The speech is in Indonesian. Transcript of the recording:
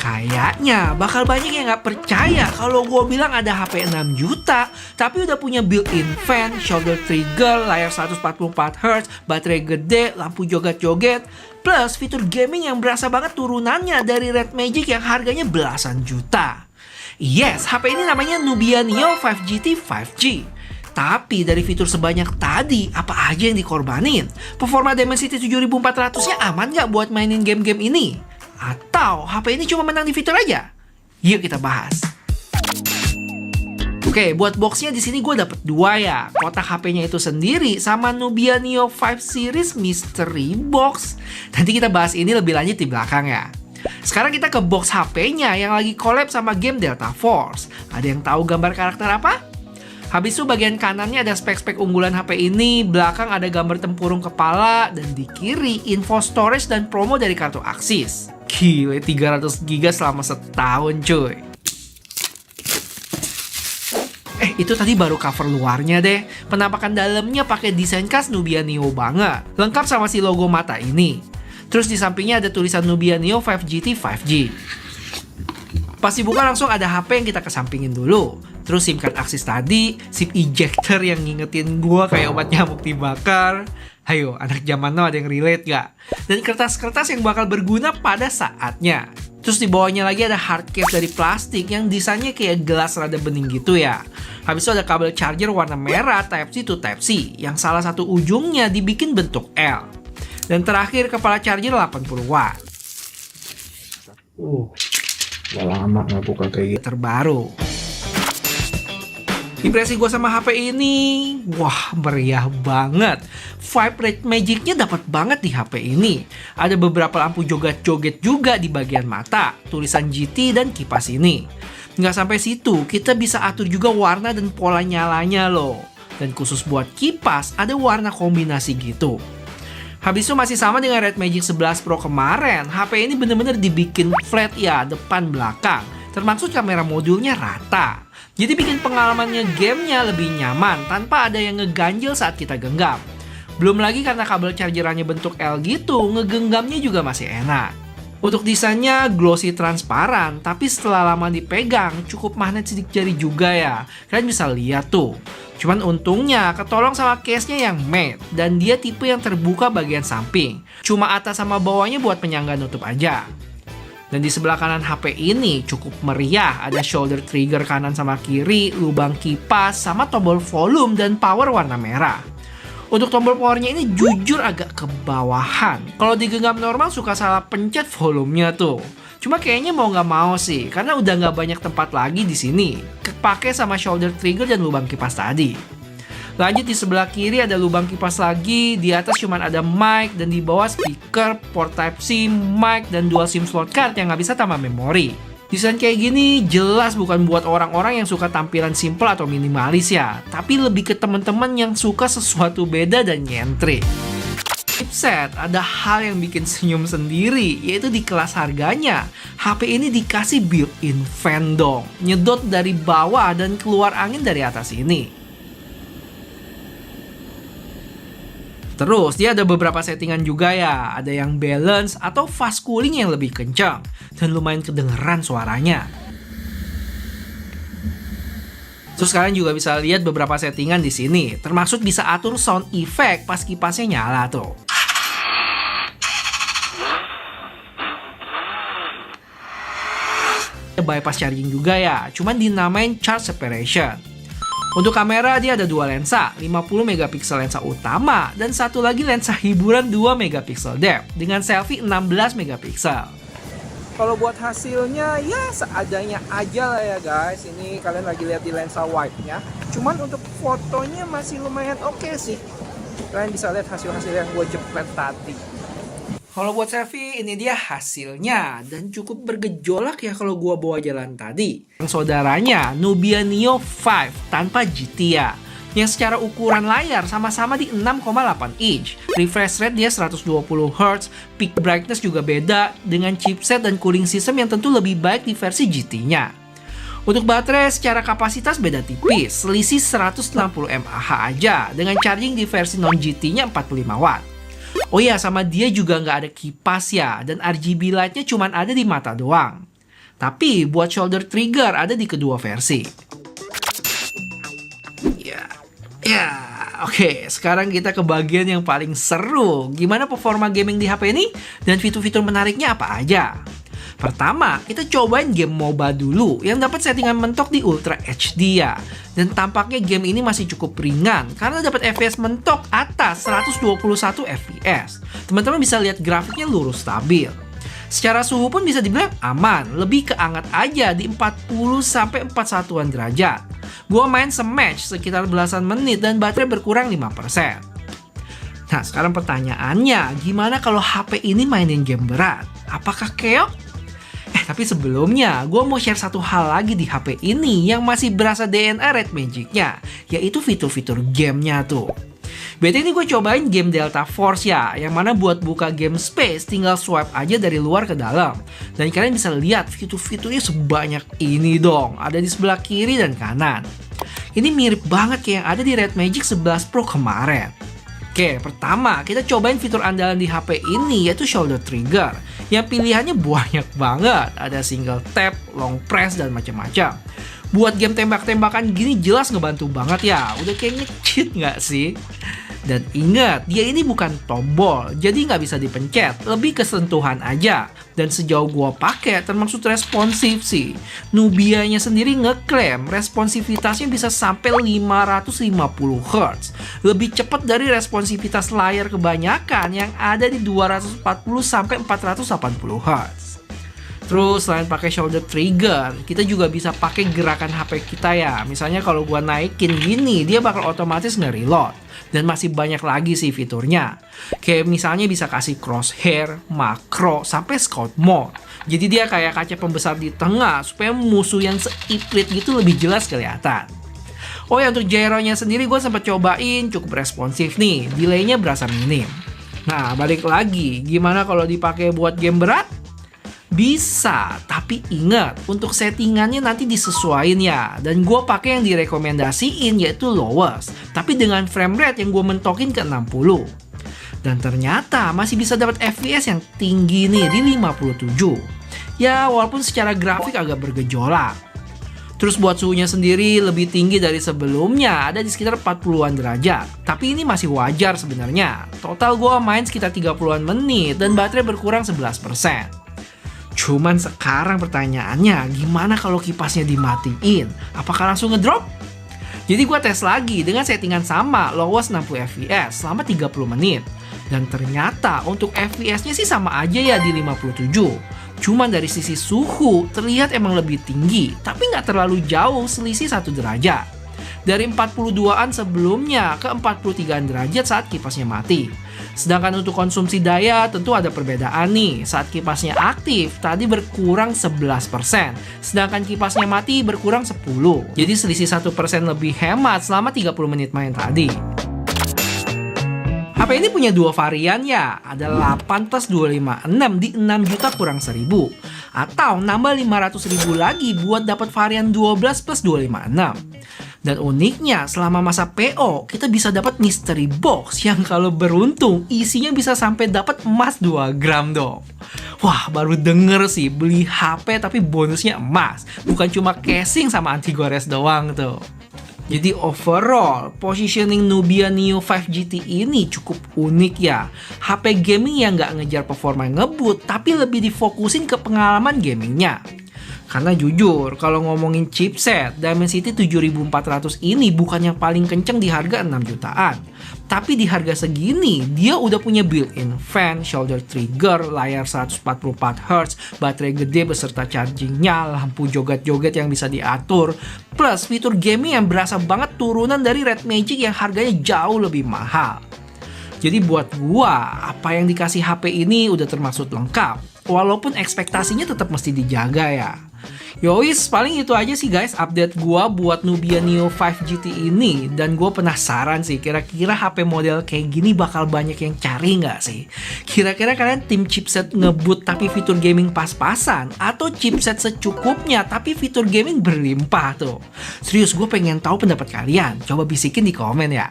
Kayaknya bakal banyak yang nggak percaya kalau gue bilang ada HP 6 juta, tapi udah punya built-in fan, shoulder trigger, layar 144Hz, baterai gede, lampu joget-joget, plus fitur gaming yang berasa banget turunannya dari Red Magic yang harganya belasan juta. Yes, HP ini namanya Nubia Neo 5 GT 5G. Tapi dari fitur sebanyak tadi, apa aja yang dikorbanin? Performa Dimensity 7400-nya aman nggak buat mainin game-game ini? Atau HP ini cuma menang di fitur aja? Yuk kita bahas. Oke, buat boxnya di sini gue dapet dua ya. Kotak HP-nya itu sendiri sama Nubia Neo 5 Series Mystery Box. Nanti kita bahas ini lebih lanjut di belakang ya. Sekarang kita ke box HP-nya yang lagi collab sama game Delta Force. Ada yang tahu gambar karakter apa? Habis itu bagian kanannya ada spek-spek unggulan HP ini, belakang ada gambar tempurung kepala, dan di kiri info storage dan promo dari kartu Axis. Gile, 300 GB selama setahun cuy. Itu tadi baru cover luarnya deh. Penampakan dalamnya pakai desain khas Nubia Neo banget. Lengkap sama si logo mata ini. Terus di sampingnya ada tulisan Nubia Neo 5 GT 5G. Pas dibuka langsung ada HP yang kita kesampingin dulu. Terus SIM card Axis tadi, SIM ejector yang ngingetin gua kayak obat nyamuk dibakar. Hayo, anak zaman now ada yang relate gak? Dan kertas-kertas yang bakal berguna pada saatnya. Terus di bawahnya lagi ada hard case dari plastik yang desainnya kayak gelas rada bening gitu ya. Habis itu ada kabel charger warna merah Type-C to Type-C yang salah satu ujungnya dibikin bentuk L. Dan terakhir kepala charger 80 watt. Udah lama nggak buka kayak gitu. Terbaru. Impresi gue sama HP ini, wah meriah banget. Vibe Red Magic-nya dapat banget di HP ini. Ada beberapa lampu joget-joget juga di bagian mata, tulisan GT dan kipas ini. Nggak sampai situ, kita bisa atur juga warna dan pola nyalanya loh. Dan khusus buat kipas, ada warna kombinasi gitu. Habis itu masih sama dengan Red Magic 11 Pro kemarin, HP ini bener-bener dibikin flat ya, depan belakang. Termasuk kamera modulnya rata. Jadi bikin pengalamannya gamenya lebih nyaman tanpa ada yang ngeganjel saat kita genggam. Belum lagi karena kabel chargerannya bentuk L gitu, ngegenggamnya juga masih enak. Untuk desainnya glossy transparan, tapi setelah lama dipegang cukup magnet sidik jari juga ya. Kalian bisa lihat tuh. Cuman untungnya ketolong sama case-nya yang matte dan dia tipe yang terbuka bagian samping. Cuma atas sama bawahnya buat penyangga nutup aja. Dan di sebelah kanan HP ini cukup meriah, ada shoulder trigger kanan sama kiri, lubang kipas, sama tombol volume dan power warna merah. Untuk tombol powernya ini jujur agak kebawahan. Kalau digenggam normal suka salah pencet volumenya tuh. Cuma kayaknya mau nggak mau sih, karena udah nggak banyak tempat lagi di sini. Kepake sama shoulder trigger dan lubang kipas tadi. Lanjut di sebelah kiri ada lubang kipas lagi, di atas cuma ada mic dan di bawah speaker, port Type-C, mic dan dual SIM slot card yang nggak bisa tambah memori. Desain kayak gini jelas bukan buat orang-orang yang suka tampilan simple atau minimalis ya, tapi lebih ke teman-teman yang suka sesuatu beda dan nyentrik. Chipset ada hal yang bikin senyum sendiri, yaitu di kelas harganya. HP ini dikasih built-in fan dong, nyedot dari bawah dan keluar angin dari atas ini. Terus dia ada beberapa settingan juga ya, ada yang balance atau fast cooling yang lebih kencang dan lumayan kedengeran suaranya. Terus kalian juga bisa lihat beberapa settingan di sini, termasuk bisa atur sound effect pas kipasnya nyala tuh. Bypass charging juga ya, cuman dinamain charge separation. Untuk kamera dia ada dua lensa, 50 megapiksel lensa utama dan satu lagi lensa hiburan 2 megapiksel depth dengan selfie 16 megapiksel. Kalau buat hasilnya ya seadanya aja lah ya guys. Ini kalian lagi lihat di lensa wide-nya. Cuman untuk fotonya masih lumayan oke sih. Kalian bisa lihat hasil-hasil yang gue jepret tadi. Kalau buat selfie ini dia hasilnya dan cukup bergejolak ya kalau gua bawa jalan tadi. Yang saudaranya Nubia Neo 5 tanpa GT ya. Yang secara ukuran layar sama-sama di 6,8 inch. Refresh rate dia 120 Hz, peak brightness juga beda dengan chipset dan cooling system yang tentu lebih baik di versi GT-nya. Untuk baterai secara kapasitas beda tipis, selisih 160 mAh aja dengan charging di versi non GT-nya 45 watt. Oh ya, sama dia juga nggak ada kipas ya, dan RGB light-nya cuma ada di mata doang. Tapi buat shoulder trigger ada di kedua versi. Ya, oke. Sekarang kita ke bagian yang paling seru. Gimana performa gaming di HP ini? Dan fitur-fitur menariknya apa aja? Pertama, kita cobain game MOBA dulu yang dapat settingan mentok di Ultra HD ya. Dan tampaknya game ini masih cukup ringan karena dapat FPS mentok atas 121 FPS. Teman-teman bisa lihat grafiknya lurus stabil. Secara suhu pun bisa dibilang aman, lebih ke hangat aja di 40-41 derajat. Gua main sematch sekitar belasan menit dan baterai berkurang 5%. Nah, sekarang pertanyaannya, gimana kalau HP ini mainin game berat? Apakah keok? Tapi sebelumnya, gue mau share satu hal lagi di HP ini yang masih berasa DNA Red Magic-nya, yaitu fitur-fitur gamenya tuh. BT ini gue cobain game Delta Force ya, yang mana buat buka game space tinggal swipe aja dari luar ke dalam. Dan kalian bisa lihat fitur-fiturnya sebanyak ini dong, ada di sebelah kiri dan kanan. Ini mirip banget kayak yang ada di Red Magic 11 Pro kemarin. Oke, pertama kita cobain fitur andalan di HP ini yaitu shoulder trigger. Yang pilihannya banyak banget, ada single tap, long press, dan macam-macam. Buat game tembak-tembakan gini jelas ngebantu banget ya, udah kayaknya cheat nggak sih? Dan ingat, dia ini bukan tombol, jadi nggak bisa dipencet, lebih ke sentuhan aja. Dan sejauh gua pakai termasuk responsif sih. Nubianya sendiri ngeklaim responsivitasnya bisa sampai 550 Hz. Lebih cepat dari responsivitas layar kebanyakan yang ada di 240 sampai 480 Hz. Terus selain pakai shoulder trigger, kita juga bisa pakai gerakan HP kita ya. Misalnya kalau gua naikin gini, dia bakal otomatis nge-reload. Dan masih banyak lagi sih fiturnya. Kayak misalnya bisa kasih crosshair, makro, sampai scout mode. Jadi dia kayak kaca pembesar di tengah supaya musuh yang seiprit gitu lebih jelas kelihatan. Oh ya, untuk gyronya sendiri gue sempat cobain, cukup responsif nih. Delaynya berasa minim. Nah, balik lagi, gimana kalau dipakai buat game berat? Bisa, tapi ingat untuk settingannya nanti disesuaiin ya. Dan gue pakai yang direkomendasiin yaitu lowest, tapi dengan frame rate yang gue mentokin ke 60. Dan ternyata masih bisa dapat FPS yang tinggi nih di 57. Ya, walaupun secara grafik agak bergejolak. Terus buat suhunya sendiri lebih tinggi dari sebelumnya, ada di sekitar 40-an derajat. Tapi ini masih wajar sebenarnya. Total gue main sekitar 30-an menit dan baterai berkurang 11%. Cuman sekarang pertanyaannya, gimana kalau kipasnya dimatiin? Apakah langsung ngedrop? Jadi gue tes lagi dengan settingan sama, lowest 60 fps selama 30 menit. Dan ternyata untuk fps-nya sih sama aja ya di 57. Cuman dari sisi suhu terlihat emang lebih tinggi, tapi nggak terlalu jauh, selisih 1 derajat. Dari 42-an sebelumnya ke 43-an derajat saat kipasnya mati. Sedangkan untuk konsumsi daya tentu ada perbedaan nih. Saat kipasnya aktif tadi berkurang 11%, sedangkan kipasnya mati berkurang 10%. Jadi selisih 1% lebih hemat selama 30 menit main tadi. HP ini punya dua varian ya, ada 8 plus 256 di 6 juta kurang 1000. Atau nambah 500.000 lagi buat dapat varian 12 plus 256. Dan uniknya selama masa PO kita bisa dapat mystery box yang kalau beruntung isinya bisa sampai dapat emas 2 gram dong. Wah, baru denger sih beli HP tapi bonusnya emas, bukan cuma casing sama anti gores doang tuh. Jadi overall, positioning Nubia Neo 5 GT ini cukup unik ya. HP gaming yang nggak ngejar performa ngebut, tapi lebih difokusin ke pengalaman gamingnya. Karena jujur, kalau ngomongin chipset, Dimensity 7400 ini bukan yang paling kenceng di harga 6 jutaan. Tapi di harga segini, dia udah punya built-in fan, shoulder trigger, layar 144Hz, baterai gede beserta chargingnya, lampu joget-joget yang bisa diatur, plus fitur gaming yang berasa banget turunan dari Red Magic yang harganya jauh lebih mahal. Jadi buat gua, apa yang dikasih HP ini udah termasuk lengkap. Walaupun ekspektasinya tetap mesti dijaga ya. Yowis, paling itu aja sih guys update gua buat Nubia Neo 5 GT ini. Dan gua penasaran sih, kira-kira HP model kayak gini bakal banyak yang cari nggak sih? Kira-kira kalian tim chipset ngebut tapi fitur gaming pas-pasan? Atau chipset secukupnya tapi fitur gaming berlimpah tuh? Serius, gue pengen tahu pendapat kalian. Coba bisikin di komen ya.